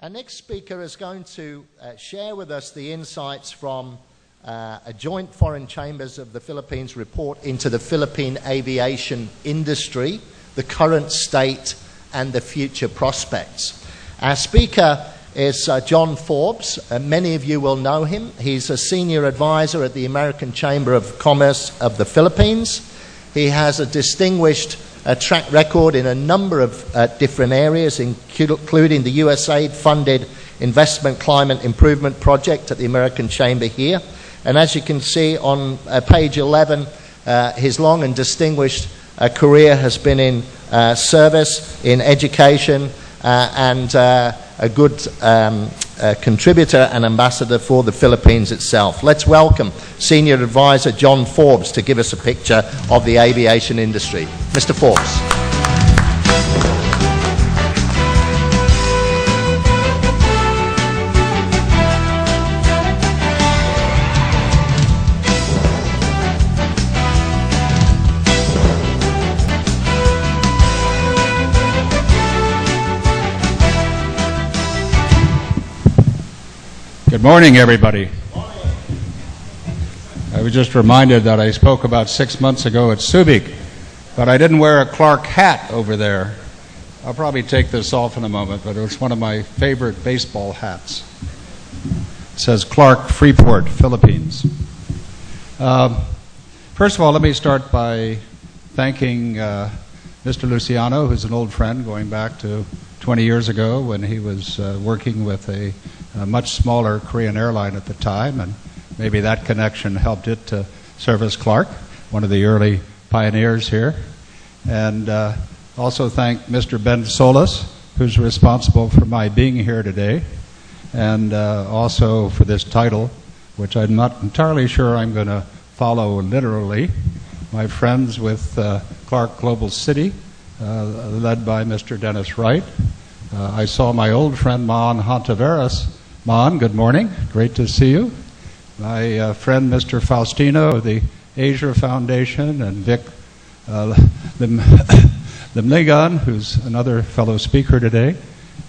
Our next speaker is going to share with us the insights from a joint foreign chambers of the Philippines report into the Philippine aviation industry, the current state and the future prospects. Our speaker is John Forbes. Many of you will know him. He's a senior advisor at the American Chamber of Commerce of the Philippines. He has a distinguished track record in a number of different areas, including the USAID-funded Investment Climate Improvement Project at the American Chamber here. And as you can see on page 11, his long and distinguished career has been in service, in education, and a good contributor and ambassador for the Philippines itself. Let's welcome Senior Advisor John Forbes to give us a picture of the aviation industry. Mr. Forbes. Good morning, everybody. I was just reminded that I spoke about 6 months ago at Subic, but I didn't wear a Clark hat over there. I'll probably take this off in a moment, but it's one of my favorite baseball hats. It says Clark, Freeport, Philippines. First of all, let me start by thanking Mr. Luciano, who's an old friend going back to 20 years ago when he was working with a much smaller Korean airline at the time, and maybe that connection helped it to service Clark, one of the early pioneers here. And also thank Mr. Ben Solis, who's responsible for my being here today, and also for this title, which I'm not entirely sure I'm going to follow literally. My friends with Clark Global City, led by Mr. Dennis Wright. I saw my old friend Maan Hontaveras. Maan, good morning. Great to see you. My friend Mr. Faustino of the Asia Foundation, and Vic Limligan, who's another fellow speaker today.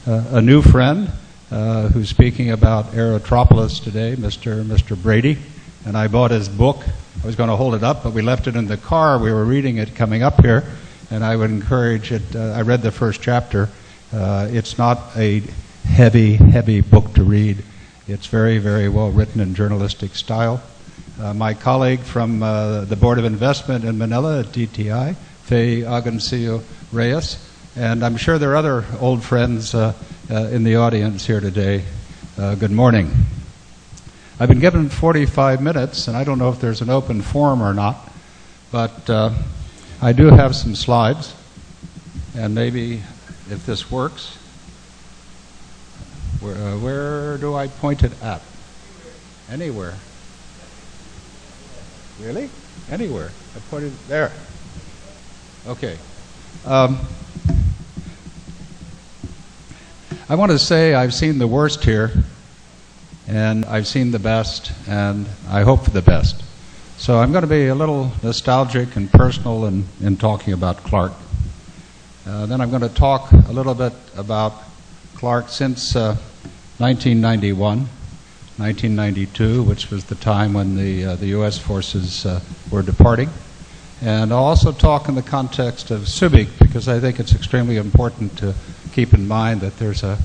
A new friend who's speaking about Aerotropolis today, Mr. Brady. And I bought his book. I was going to hold it up, but we left it in the car. We were reading it coming up here, and I would encourage it. I read the first chapter. It's not a heavy book to read. It's very, very well written in journalistic style. My colleague from the Board of Investment in Manila at DTI, Faye Agoncillo Reyes, and I'm sure there are other old friends in the audience here today. Good morning. I've been given 45 minutes, and I don't know if there's an open forum or not, but I do have some slides, and maybe if this works. Where do I point it at? Anywhere. Really? Anywhere. I put it there. Okay. I want to say I've seen the worst here, and I've seen the best, and I hope for the best. So I'm going to be a little nostalgic and personal in talking about Clark. Then I'm going to talk a little bit about Clark since 1991, 1992, which was the time when the U.S. forces were departing. And I'll also talk in the context of Subic, because I think it's extremely important to keep in mind that there's an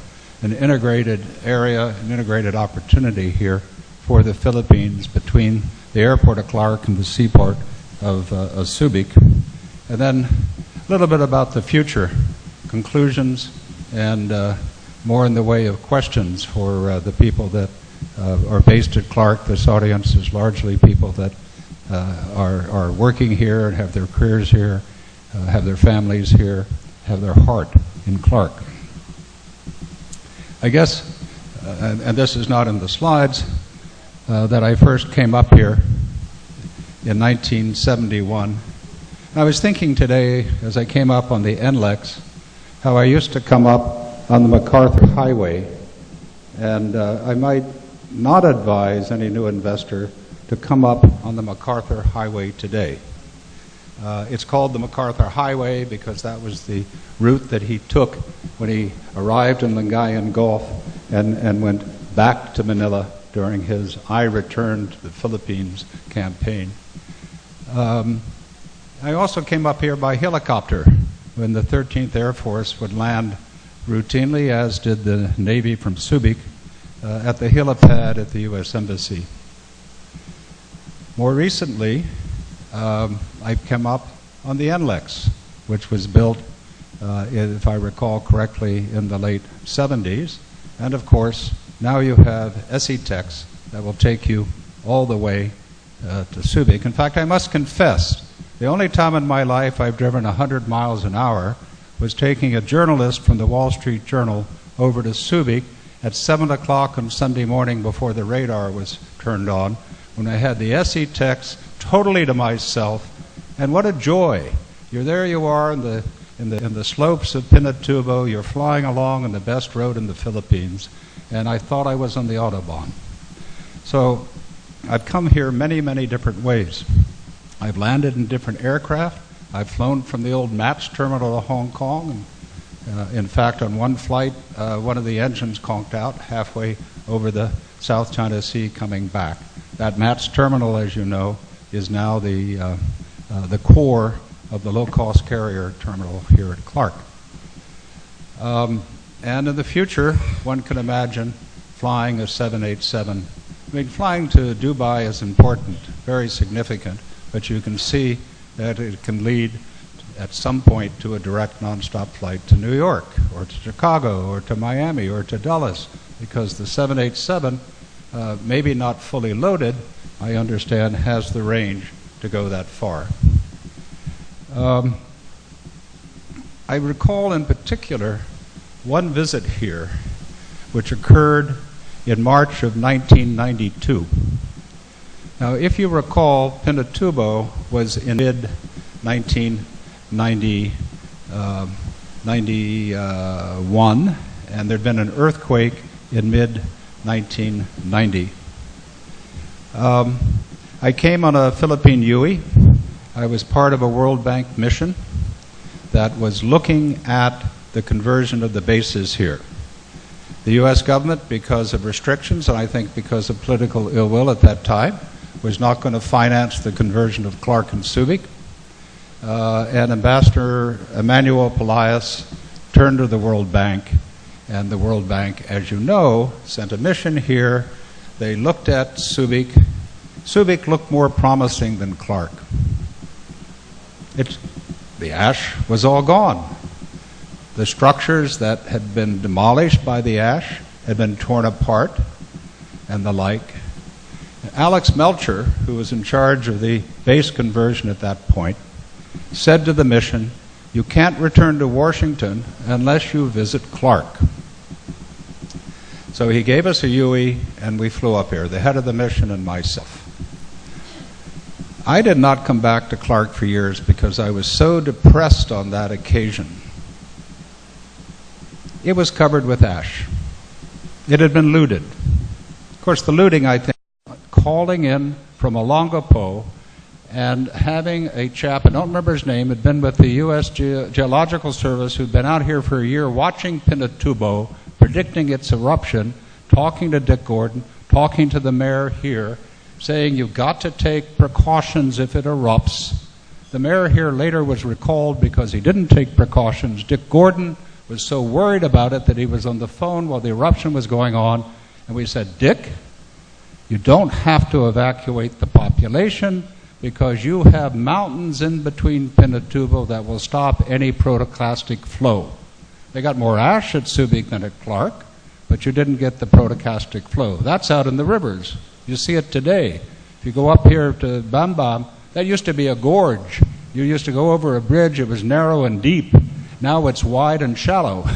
integrated area, an integrated opportunity here for the Philippines between the airport of Clark and the seaport of Subic. And then a little bit about the future, conclusions, and more in the way of questions for the people that are based at Clark. This audience is largely people that are working here and have their careers here, have their families here, have their heart in Clark. I guess, and this is not in the slides, that I first came up here in 1971. I was thinking today, as I came up on the NLEX, how I used to come up on the MacArthur Highway, and I might not advise any new investor to come up on the MacArthur Highway today. It's called the MacArthur Highway because that was the route that he took when he arrived in Lingayen Gulf and went back to Manila during his I Return to the Philippines campaign. I also came up here by helicopter when the 13th Air Force would land routinely, as did the Navy from Subic, at the helipad at the U.S. Embassy. More recently, I came up on the NLEX, which was built, if I recall correctly, in the late 70s. And of course, now you have SETEX that will take you all the way to Subic. In fact, I must confess, the only time in my life I've driven 100 miles an hour was taking a journalist from the Wall Street Journal over to Subic at 7 o'clock on Sunday morning before the radar was turned on, when I had the SETEX totally to myself. And what a joy. There you are in the slopes of Pinatubo, you're flying along on the best road in the Philippines, and I thought I was on the Autobahn. So I've come here many, many different ways. I've landed in different aircraft. I've flown from the old MATS terminal to Hong Kong. And, in fact, on one flight, one of the engines conked out halfway over the South China Sea coming back. That MATS terminal, as you know, is now the core of the low-cost carrier terminal here at Clark. And in the future, one can imagine flying a 787. I mean, flying to Dubai is important, very significant, but you can see that it can lead at some point to a direct nonstop flight to New York or to Chicago or to Miami or to Dallas, because the 787, maybe not fully loaded, I understand, has the range to go that far. I recall in particular one visit here which occurred in March of 1992. Now, if you recall, Pinatubo was in mid-91, and there'd been an earthquake in mid-1990. I came on a Philippine Yui. I was part of a World Bank mission that was looking at the conversion of the bases here. The U.S. government, because of restrictions, and I think because of political ill will at that time, was not going to finance the conversion of Clark and Subic. And Ambassador Emmanuel Pelaez turned to the World Bank, and the World Bank, as you know, sent a mission here. They looked at Subic. Subic looked more promising than Clark. The ash was all gone. The structures that had been demolished by the ash had been torn apart and the like. Alex Melcher, who was in charge of the base conversion at that point, said to the mission, "You can't return to Washington unless you visit Clark." So he gave us a Yui and we flew up here, the head of the mission and myself. I did not come back to Clark for years because I was so depressed on that occasion. It was covered with ash. It had been looted. Of course, the looting, I think, calling in from Olongapo and having a chap, I don't remember his name, had been with the U.S. Geological Service, who'd been out here for a year watching Pinatubo, predicting its eruption, talking to Dick Gordon, talking to the mayor here, saying you've got to take precautions if it erupts. The mayor here later was recalled because he didn't take precautions. Dick Gordon was so worried about it that he was on the phone while the eruption was going on, and we said, "Dick, you don't have to evacuate the population because you have mountains in between Pinatubo that will stop any protoclastic flow." They got more ash at Subic than at Clark, but you didn't get the protoclastic flow. That's out in the rivers. You see it today. If you go up here to Bambam, that used to be a gorge. You used to go over a bridge, it was narrow and deep. Now it's wide and shallow.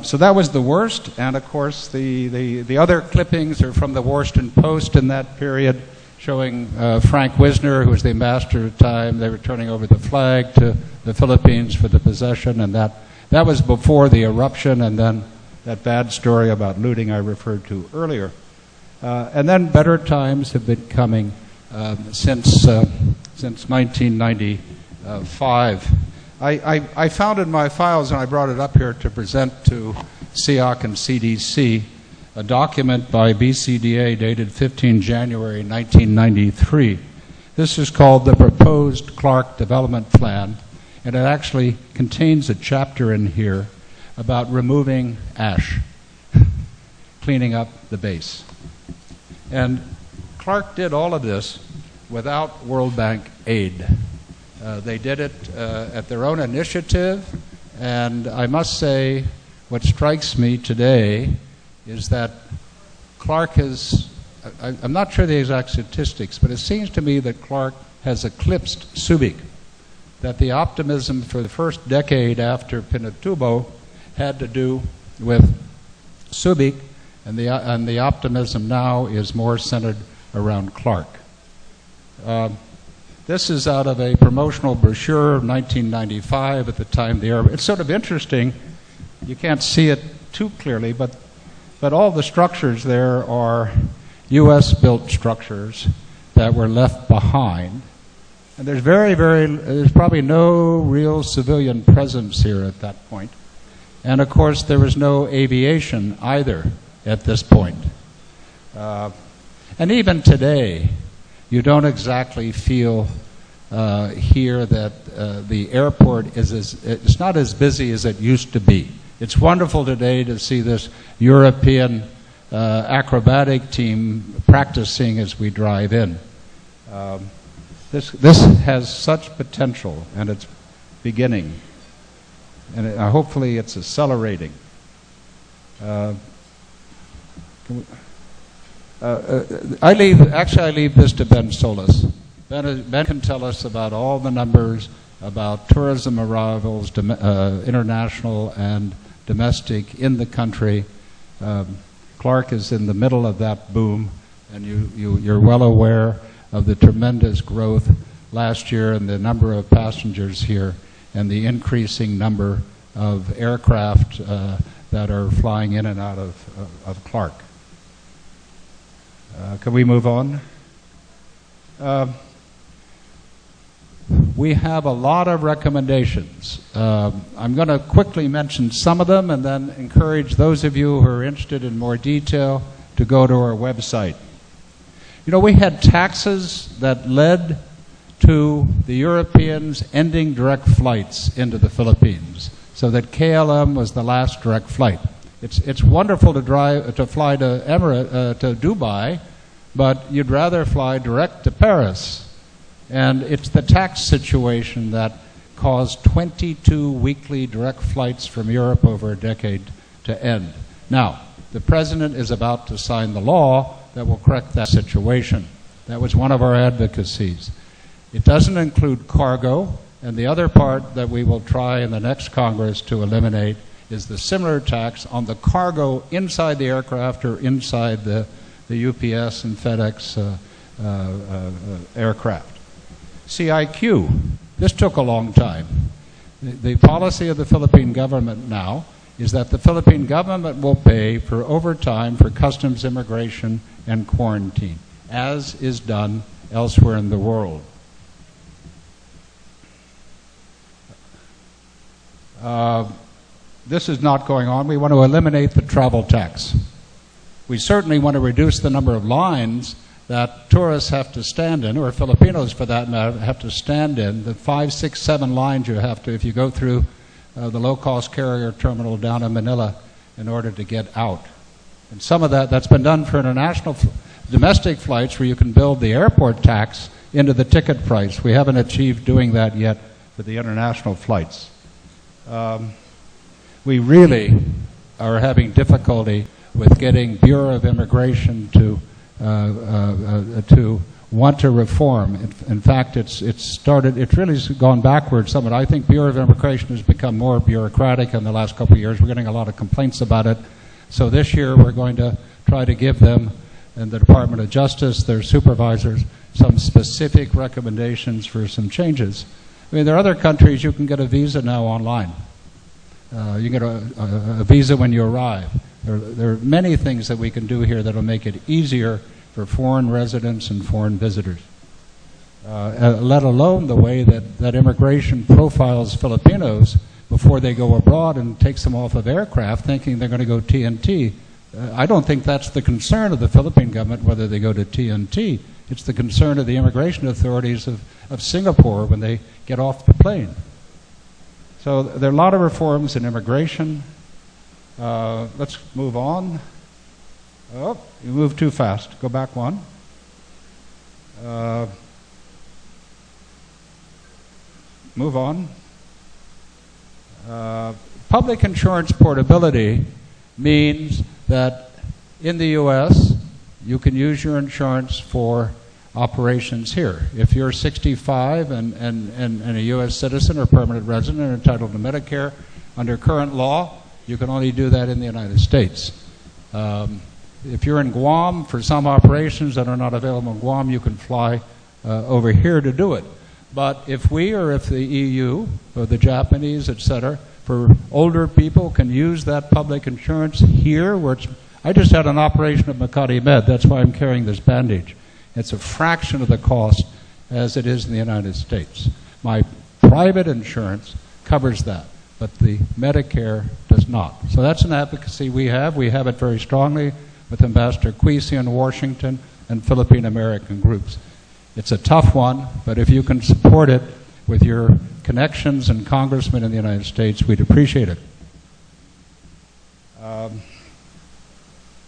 So that was the worst, and of course the other clippings are from the Washington Post in that period, showing Frank Wisner, who was the ambassador at the time. They were turning over the flag to the Philippines for the possession, and that was before the eruption, and then that bad story about looting I referred to earlier. And then better times have been coming since 1995. I found in my files, and I brought it up here to present to SEOC and CDC, a document by BCDA dated 15 January 1993. This is called the Proposed Clark Development Plan, and it actually contains a chapter in here about removing ash, cleaning up the base. And Clark did all of this without World Bank aid. They did it at their own initiative, and I must say what strikes me today is that Clark has, I'm not sure the exact statistics, but it seems to me that Clark has eclipsed Subic, that the optimism for the first decade after Pinatubo had to do with Subic, and the optimism now is more centered around Clark. This is out of a promotional brochure of 1995 at the time it's sort of interesting. You can't see it too clearly, but all the structures there are U.S.-built structures that were left behind. And there's probably no real civilian presence here at that point. And of course, there was no aviation either at this point. And even today, you don't exactly feel here that the airport it's not as busy as it used to be. It's wonderful today to see this European acrobatic team practicing as we drive in. This has such potential, and it's beginning, and hopefully it's accelerating. I leave this to Ben Solis. Ben can tell us about all the numbers about tourism arrivals, international and domestic in the country. Clark is in the middle of that boom, and you're well aware of the tremendous growth last year and the number of passengers here and the increasing number of aircraft that are flying in and out of Clark. Can we move on? We have a lot of recommendations. I'm going to quickly mention some of them and then encourage those of you who are interested in more detail to go to our website. You know, we had taxes that led to the Europeans ending direct flights into the Philippines, so that KLM was the last direct flight. It's wonderful to fly to Dubai, but you'd rather fly direct to Paris. And it's the tax situation that caused 22 weekly direct flights from Europe over a decade to end. Now, the President is about to sign the law that will correct that situation. That was one of our advocacies. It doesn't include cargo, and the other part that we will try in the next Congress to eliminate is the similar tax on the cargo inside the aircraft or inside the UPS and FedEx aircraft. CIQ, this took a long time. The policy of the Philippine government now is that the Philippine government will pay for overtime for customs, immigration, and quarantine, as is done elsewhere in the world. This is not going on. We want to eliminate the travel tax. We certainly want to reduce the number of lines that tourists have to stand in, or Filipinos for that matter, have to stand in. The 5, 6, 7 lines you have to, if you go through the low-cost carrier terminal down in Manila in order to get out. And some of that's been done for international domestic flights where you can build the airport tax into the ticket price. We haven't achieved doing that yet for the international flights. We really are having difficulty with getting Bureau of Immigration to want to reform. In fact, it's really gone backwards somewhat. I think Bureau of Immigration has become more bureaucratic in the last couple of years. We're getting a lot of complaints about it. So this year we're going to try to give them and the Department of Justice, their supervisors, some specific recommendations for some changes. I mean, there are other countries you can get a visa now online. You get a visa when you arrive. There are many things that we can do here that will make it easier for foreign residents and foreign visitors. let alone the way that immigration profiles Filipinos before they go abroad and takes them off of aircraft thinking they're going to go TNT. I don't think that's the concern of the Philippine government, whether they go to TNT. It's the concern of the immigration authorities of Singapore when they get off the plane. So there are a lot of reforms in immigration. Let's move on. Oh, you moved too fast. Go back one. Move on. Public insurance portability means that in the U.S., you can use your insurance for operations here. If you're 65 and a U.S. citizen or permanent resident and entitled to Medicare, under current law, you can only do that in the United States. If you're in Guam for some operations that are not available in Guam, you can fly over here to do it. But if we or if the EU or the Japanese, etc., for older people can use that public insurance here, where I just had an operation at Makati Med. That's why I'm carrying this bandage. It's a fraction of the cost as it is in the United States. My private insurance covers that, but the Medicare does not. So that's an advocacy we have. We have it very strongly with Ambassador Kwesi in Washington and Philippine American groups. It's a tough one, but if you can support it with your connections and congressmen in the United States, we'd appreciate it. All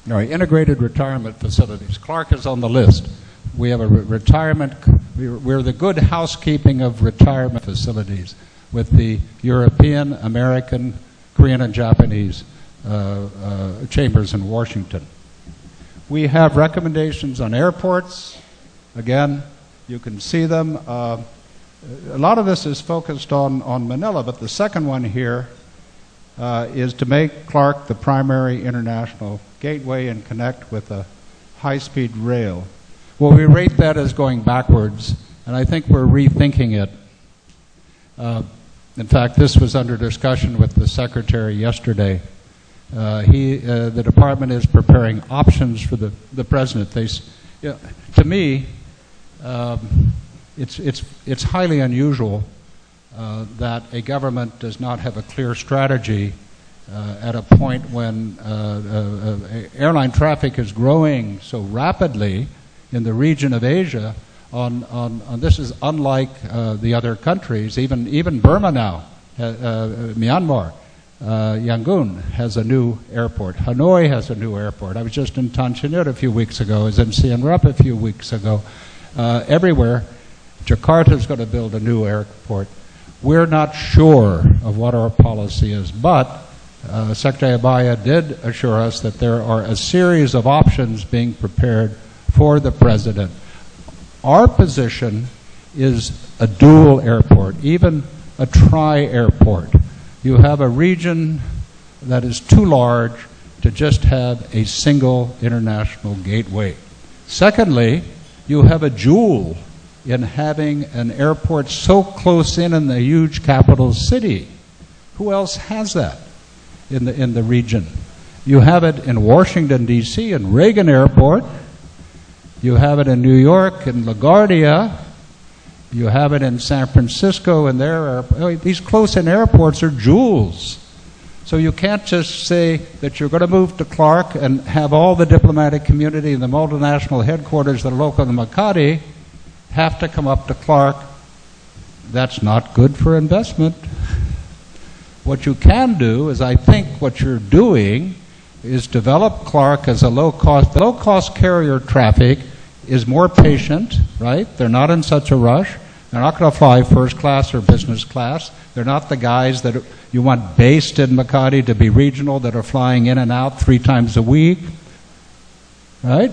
right, integrated retirement facilities. Clark is on the list. We have a we're the good housekeeping of retirement facilities with the European, American, Korean, and Japanese chambers in Washington. We have recommendations on airports. Again, you can see them. A lot of this is focused on Manila, but the second one here is to make Clark the primary international gateway and connect with a high-speed rail. Well, we rate that as going backwards, and I think we're rethinking it. In fact, this was under discussion with the Secretary yesterday. The department is preparing options for the President. To me, it's highly unusual that a government does not have a clear strategy at a point when airline traffic is growing so rapidly in the region of Asia. This is unlike the other countries. Even Burma now, Myanmar, Yangon has a new airport. Hanoi has a new airport. I was just in Tanzania a few weeks ago. I was in Siem Reap a few weeks ago. Everywhere, Jakarta is going to build a new airport. We're not sure of what our policy is, but Secretary Abaya did assure us that there are a series of options being prepared for the President. Our position is a dual airport, even a tri-airport. You have a region that is too large to just have a single international gateway. Secondly, you have a jewel in having an airport so close in the huge capital city. Who else has that in the region? You have it in Washington, D.C., in Reagan Airport. You have it in New York, in LaGuardia. You have it in San Francisco, and these close-in airports are jewels. So you can't just say that you're going to move to Clark and have all the diplomatic community and the multinational headquarters that are local to Makati have to come up to Clark. That's not good for investment. What you can do is, I think what you're doing is develop Clark as a low-cost. The low-cost carrier traffic is more patient, right? They're not in such a rush. They're not going to fly first class or business class. They're not the guys that you want based in Makati to be regional that are flying in and out 3 times a week, right?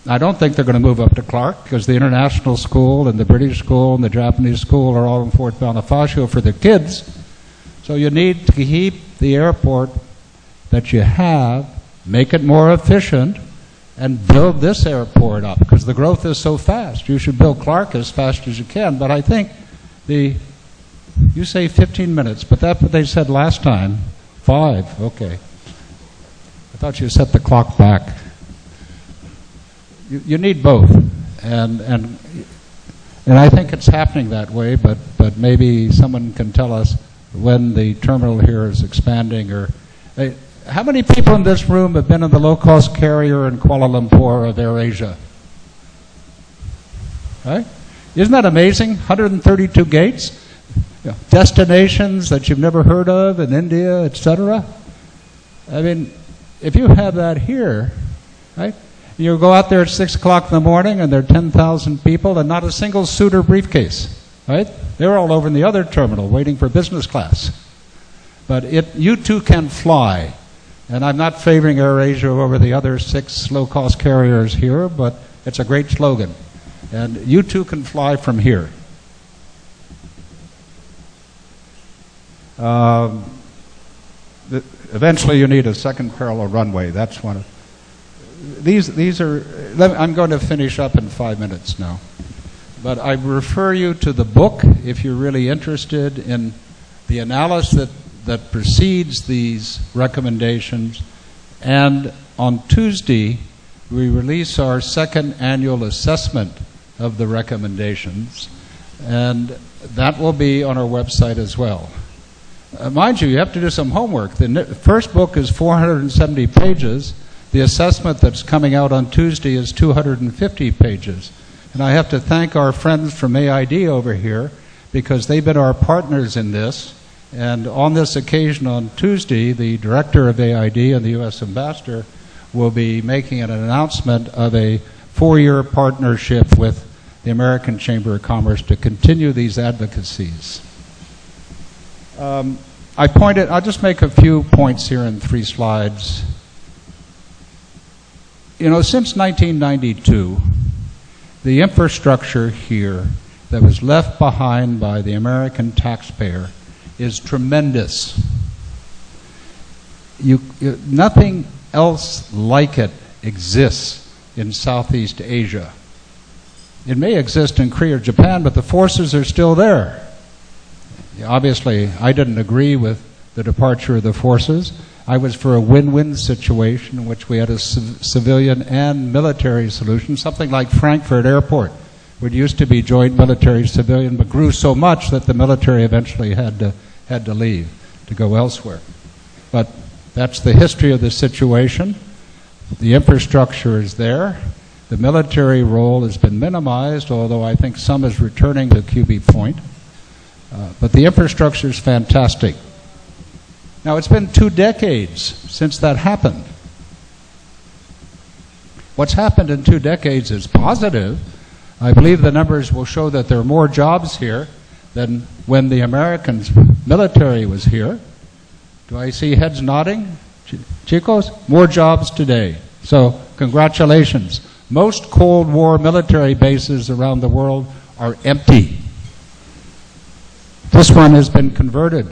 I don't think they're going to move up to Clark because the international school and the British school and the Japanese school are all in Fort Bonifacio for their kids. So you need to keep the airport that you have, make it more efficient, and build this airport up because the growth is so fast. You should build Clark as fast as you can. But I think you say 15 minutes, but that's what they said last time. 5, okay. I thought you set the clock back. You need both. And And I think it's happening that way, but maybe someone can tell us when the terminal here is expanding. Or how many people in this room have been in the low-cost carrier in Kuala Lumpur of AirAsia? Right? Isn't that amazing? 132 gates, destinations that you've never heard of in India, etc. I mean, if you have that here, right? You go out there at 6 o'clock in the morning and there are 10,000 people and not a single suit or briefcase, right? They're all over in the other terminal waiting for business class. But you too can fly. And I'm not favoring AirAsia over the other 6 low-cost carriers here, but it's a great slogan. And you too can fly from here. Eventually you need a second parallel runway. That's one of these are. I'm going to finish up in 5 minutes now, but I refer you to the book if you're really interested in the analysis that precedes these recommendations. And on Tuesday we release our second annual assessment of the recommendations, and that will be on our website as well. Mind you have to do some homework. The first book is 470 pages. The assessment that's coming out on Tuesday is 250 pages. And I have to thank our friends from AID over here because they've been our partners in this. And on this occasion on Tuesday, the director of AID and the U.S. ambassador will be making an announcement of a 4-year partnership with the American Chamber of Commerce to continue these advocacies. I'll just make a few points here in 3 slides. You know, since 1992, the infrastructure here that was left behind by the American taxpayer is tremendous. Nothing else like it exists in Southeast Asia. It may exist in Korea or Japan, but the forces are still there. Obviously, I didn't agree with the departure of the forces. I was for a win-win situation in which we had a civilian and military solution, something like Frankfurt Airport, which used to be joint military-civilian, but grew so much that the military eventually had to leave to go elsewhere. But that's the history of the situation. The infrastructure is there. The military role has been minimized, although I think some is returning to QB point. But the infrastructure is fantastic. Now, it's been 2 decades since that happened. What's happened in 2 decades is positive. I believe the numbers will show that there are more jobs here than when the American military was here. Do I see heads nodding? Chicos, more jobs today. So, congratulations. Most Cold War military bases around the world are empty. This one has been converted.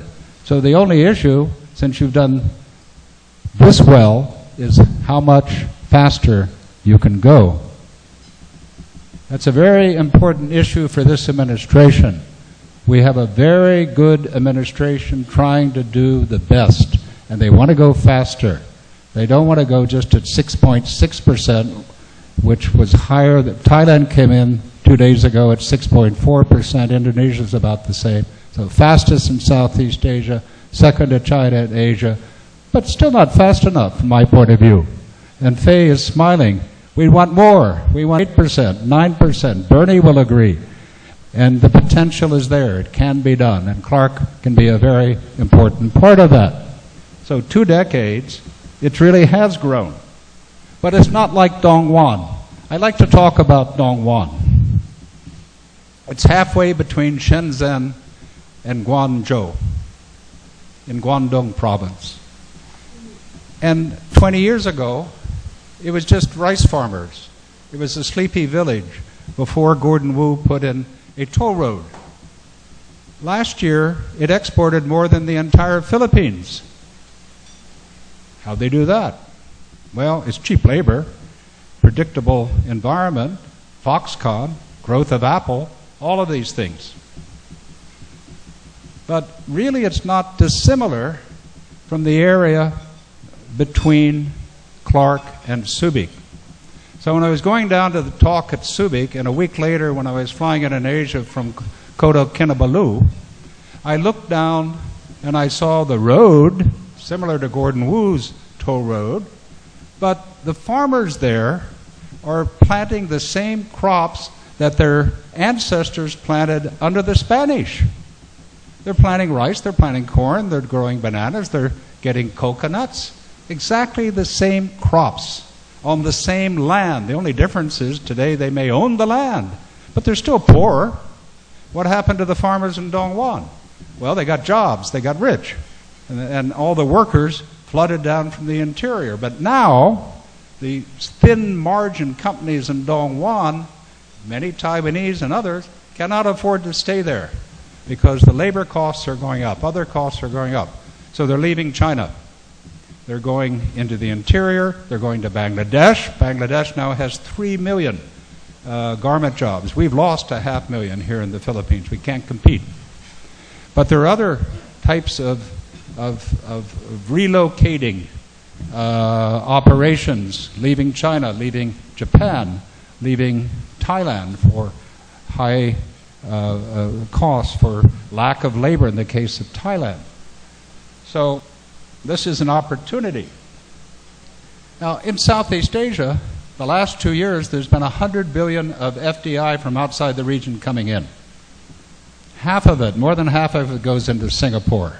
So the only issue, since you've done this well, is how much faster you can go. That's a very important issue for this administration. We have a very good administration trying to do the best, and they want to go faster. They don't want to go just at 6.6%, which was higher. Thailand came in 2 days ago at 6.4%. Indonesia's about the same. So fastest in Southeast Asia, second to China and Asia, but still not fast enough from my point of view. And Faye is smiling. We want more. We want 8%, 9%. Bernie will agree. And the potential is there. It can be done. And Clark can be a very important part of that. So 2 decades, it really has grown. But it's not like Dongguan. I like to talk about Dongguan. It's halfway between Shenzhen and Guangzhou in Guangdong province. And 20 years ago, it was just rice farmers. It was a sleepy village before Gordon Wu put in a toll road. Last year, it exported more than the entire Philippines. How'd they do that? Well, it's cheap labor, predictable environment, Foxconn, growth of Apple, all of these things. But really it's not dissimilar from the area between Clark and Subic. So when I was going down to the talk at Subic, and a week later when I was flying in Asia from Kota Kinabalu, I looked down and I saw the road, similar to Gordon Wu's toll road, but the farmers there are planting the same crops that their ancestors planted under the Spanish. They're planting rice, they're planting corn, they're growing bananas, they're getting coconuts. Exactly the same crops on the same land. The only difference is today they may own the land, but they're still poor. What happened to the farmers in Dongguan? Well, they got jobs, they got rich, and all the workers flooded down from the interior. But now, the thin margin companies in Dongguan, many Taiwanese and others, cannot afford to stay there because the labor costs are going up, other costs are going up. So they're leaving China. They're going into the interior, they're going to Bangladesh. Bangladesh now has 3 million garment jobs. We've lost 500,000 here in the Philippines. We can't compete. But there are other types of relocating operations, leaving China, leaving Japan, leaving Thailand for high costs, for lack of labor in the case of Thailand. So this is an opportunity. Now, in Southeast Asia, the last 2 years, there's been 100 billion of FDI from outside the region coming in. Half of it, more than half of it, goes into Singapore.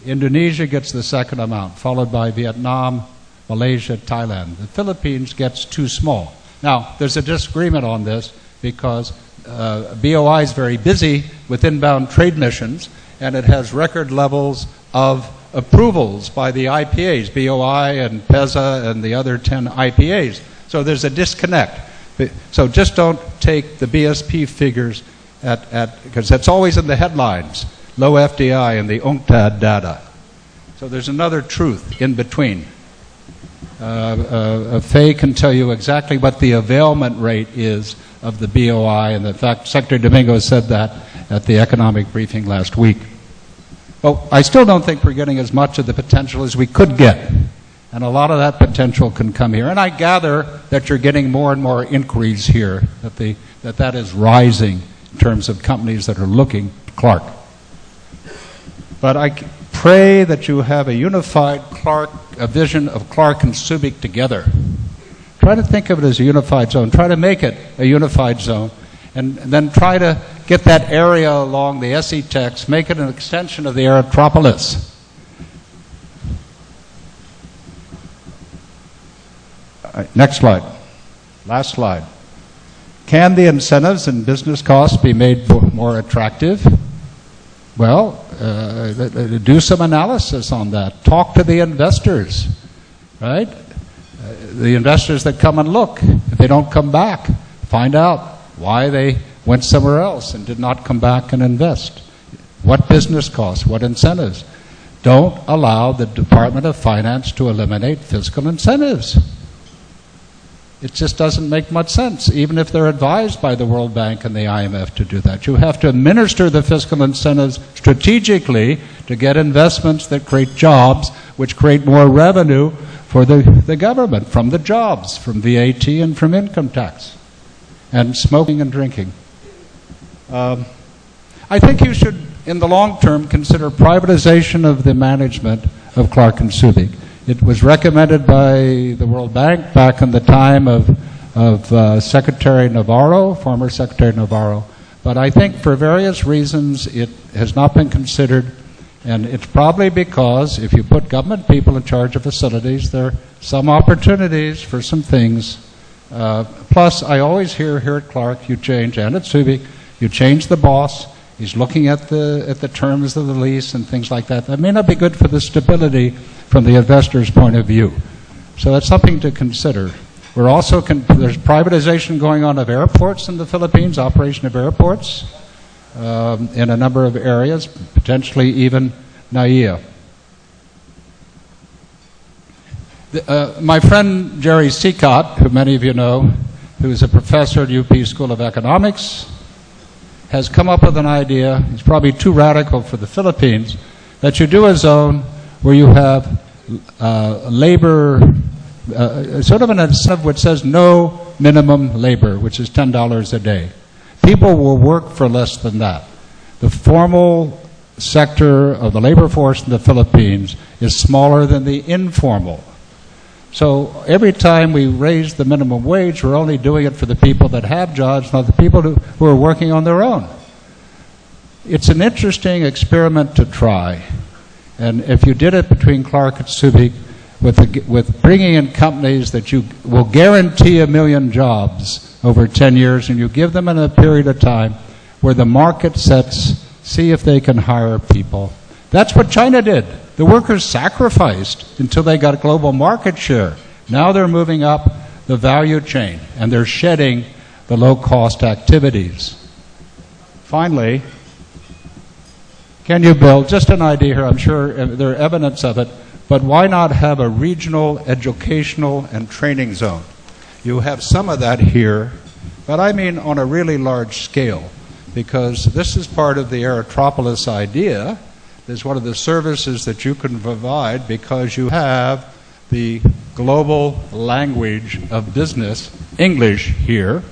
Indonesia gets the second amount, followed by Vietnam, Malaysia, Thailand. The Philippines gets too small. Now, there's a disagreement on this because BOI is very busy with inbound trade missions, and it has record levels of approvals by the IPAs, BOI and PESA and the other 10 IPAs. So there's a disconnect. So just don't take the BSP figures because that's always in the headlines, low FDI and the UNCTAD data. So there's another truth in between. Faye can tell you exactly what the availment rate is of the BOI, and in fact, Secretary Domingo said that at the economic briefing last week. Well, I still don't think we're getting as much of the potential as we could get, and a lot of that potential can come here. And I gather that you're getting more and more inquiries here, that is rising in terms of companies that are looking to Clark. But I pray that you have a unified a vision of Clark and Subic together. Try to think of it as a unified zone. Try to make it a unified zone. And then try to get that area along the SE-Tex, make it an extension of the Aerotropolis. Next slide. Last slide. Can the incentives and business costs be made more attractive? Well, do some analysis on that. Talk to the investors, right? The investors that come and look. If they don't come back, find out why they went somewhere else and did not come back and invest. What business costs? What incentives? Don't allow the Department of Finance to eliminate fiscal incentives. It just doesn't make much sense, even if they're advised by the World Bank and the IMF to do that. You have to administer the fiscal incentives strategically to get investments that create jobs, which create more revenue for the government, from the jobs, from VAT and from income tax, and smoking and drinking. I think you should, in the long term, consider privatization of the management of Clark and Subic. It was recommended by the World Bank back in the time of Secretary Navarro, former Secretary Navarro. But I think for various reasons it has not been considered, and it's probably because if you put government people in charge of facilities, there are some opportunities for some things. Plus, I always hear here at Clark, you change, and at Subic, you change the boss. He's looking at the terms of the lease and things like that. That may not be good for the stability from the investor's point of view. So that's something to consider. We're also there's privatization going on of airports in the Philippines, operation of airports in a number of areas, potentially even NAIA. My friend Jerry Seacott, who many of you know, who is a professor at UP School of Economics, has come up with an idea, it's probably too radical for the Philippines, that you do a zone where you have labor sort of an incentive which says no minimum labor, which is $10 a day. People will work for less than that. The formal sector of the labor force in the Philippines is smaller than the informal. So every time we raise the minimum wage, we're only doing it for the people that have jobs, not the people who are working on their own. It's an interesting experiment to try. And if you did it between Clark and Subic, with bringing in companies that you will guarantee 1 million jobs over 10 years, and you give them in a period of time where the market sets, see if they can hire people. That's what China did. The workers sacrificed until they got global market share. Now they're moving up the value chain, and they're shedding the low-cost activities. Finally, can you build, just an idea here, I'm sure there are evidence of it, but why not have a regional educational and training zone? You have some of that here, but I mean on a really large scale, because this is part of the Aerotropolis idea. Is one of the services that you can provide because you have the global language of business, English, here,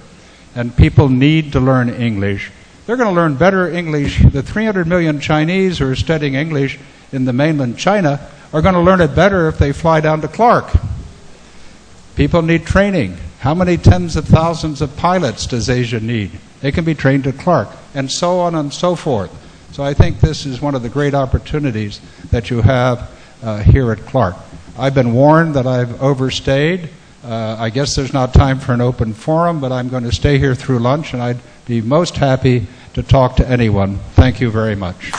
and people need to learn English. They're going to learn better English. The 300 million Chinese who are studying English in the mainland China are going to learn it better if they fly down to Clark. People need training. How many tens of thousands of pilots does Asia need? They can be trained at Clark, and so on and so forth. So I think this is one of the great opportunities that you have here at Clark. I've been warned that I've overstayed. I guess there's not time for an open forum, but I'm going to stay here through lunch, and I'd be most happy to talk to anyone. Thank you very much.